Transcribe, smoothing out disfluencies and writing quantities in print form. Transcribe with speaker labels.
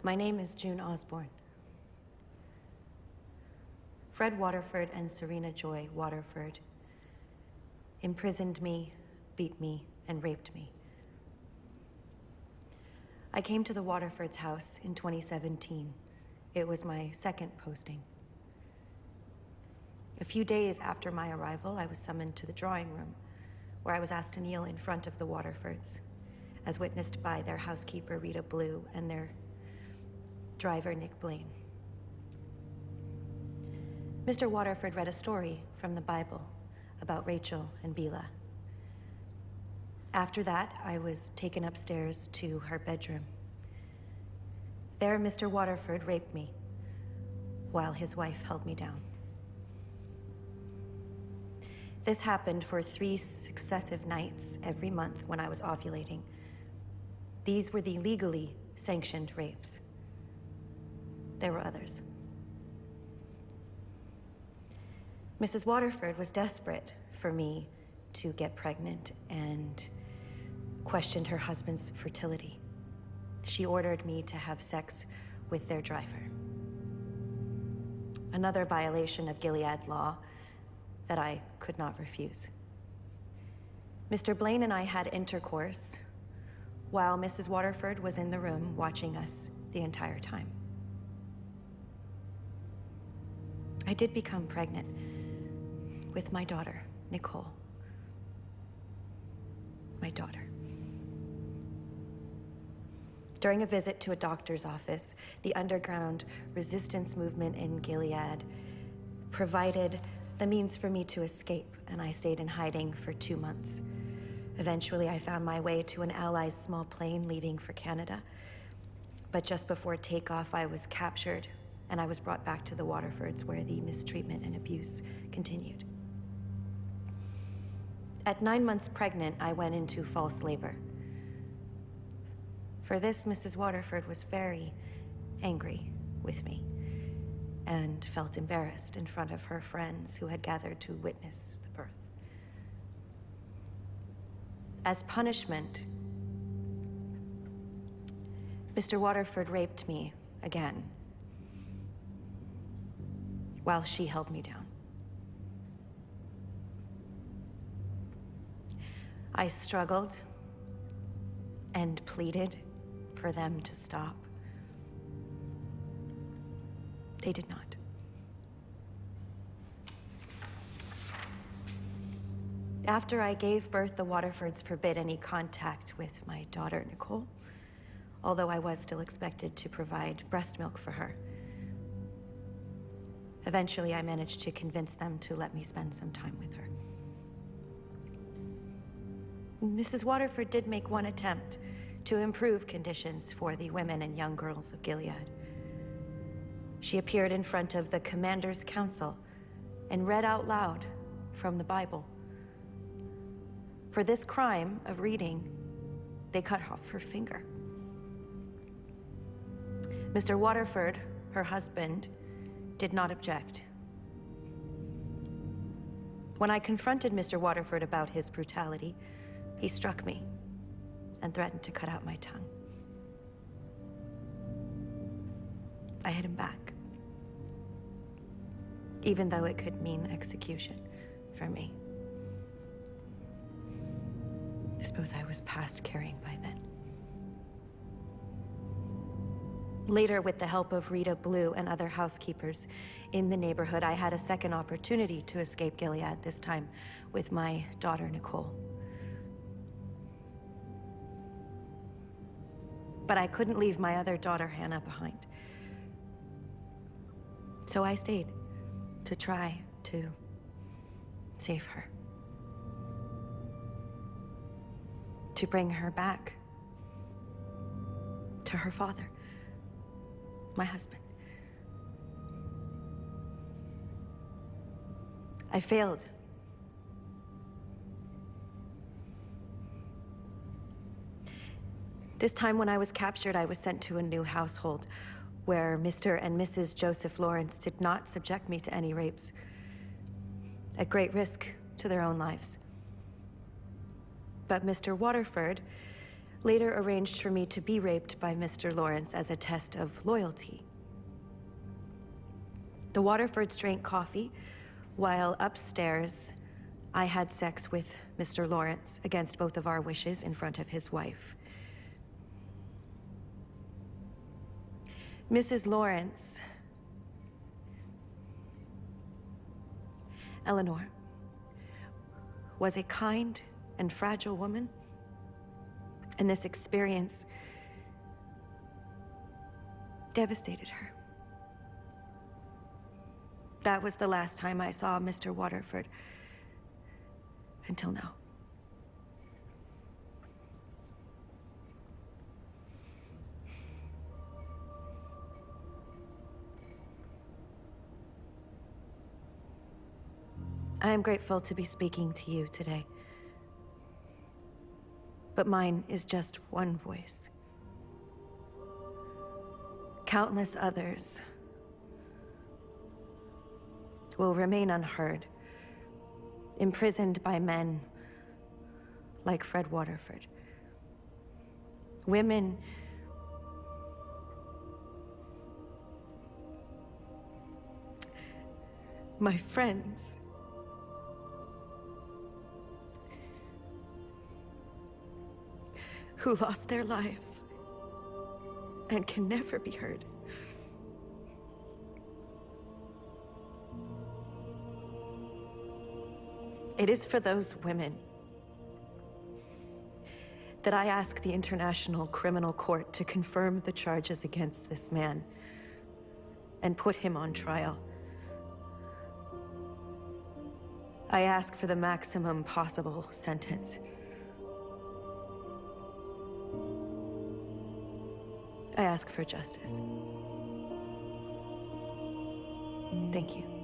Speaker 1: My name is June Osborne. Fred Waterford and Serena Joy Waterford imprisoned me, beat me, and raped me. I came to the Waterfords' house in 2017. It was my second posting. A few days after my arrival, I was summoned to the drawing room, where I was asked to kneel in front of the Waterfords, as witnessed by their housekeeper, Rita Blue, and their driver, Nick Blaine. Mr. Waterford read a story from the Bible about Rachel and Bila. After that, I was taken upstairs to her bedroom. There, Mr. Waterford raped me, while his wife held me down. This happened for 3 successive nights every month when I was ovulating. These were the legally sanctioned rapes. There were others. Mrs. Waterford was desperate for me to get pregnant and questioned her husband's fertility. She ordered me to have sex with their driver. Another violation of Gilead law that I could not refuse. Mr. Blaine and I had intercourse while Mrs. Waterford was in the room watching us the entire time. I did become pregnant with my daughter, Nicole. My daughter. During a visit to a doctor's office, the underground resistance movement in Gilead provided the means for me to escape, and I stayed in hiding for 2 months. Eventually, I found my way to an ally's small plane leaving for Canada. But just before takeoff, I was captured, and I was brought back to the Waterfords, where the mistreatment and abuse continued. At 9 months pregnant, I went into false labor. For this, Mrs. Waterford was very angry with me and felt embarrassed in front of her friends who had gathered to witness the birth. As punishment, Mr. Waterford raped me again while she held me down. I struggled and pleaded for them to stop. They did not. After I gave birth, the Waterfords forbid any contact with my daughter, Nicole, although I was still expected to provide breast milk for her. Eventually, I managed to convince them to let me spend some time with her. Mrs. Waterford did make one attempt to improve conditions for the women and young girls of Gilead. She appeared in front of the Commander's Council and read out loud from the Bible. For this crime of reading, they cut off her finger. Mr. Waterford, her husband, did not object. When I confronted Mr. Waterford about his brutality, he struck me and threatened to cut out my tongue. I hit him back, even though it could mean execution for me. I suppose I was past caring by then. Later, with the help of Rita Blue and other housekeepers in the neighborhood, I had a second opportunity to escape Gilead, this time with my daughter, Nicole. But I couldn't leave my other daughter, Hannah, behind. So I stayed to try to save her. To bring her back to her father, my husband. I failed. This time when I was captured, I was sent to a new household where Mr. and Mrs. Joseph Lawrence did not subject me to any rapes, at great risk to their own lives. But Mr. Waterford later arranged for me to be raped by Mr. Lawrence as a test of loyalty. The Waterfords drank coffee, while upstairs, I had sex with Mr. Lawrence against both of our wishes in front of his wife. Mrs. Lawrence, Eleanor, was a kind and fragile woman, and this experience devastated her. That was the last time I saw Mr. Waterford until now. I am grateful to be speaking to you today. But mine is just one voice. Countless others will remain unheard, imprisoned by men like Fred Waterford. Women my friends, who lost their lives and can never be heard. It is for those women that I ask the International Criminal Court to confirm the charges against this man and put him on trial. I ask for the maximum possible sentence. I ask for justice. Thank you.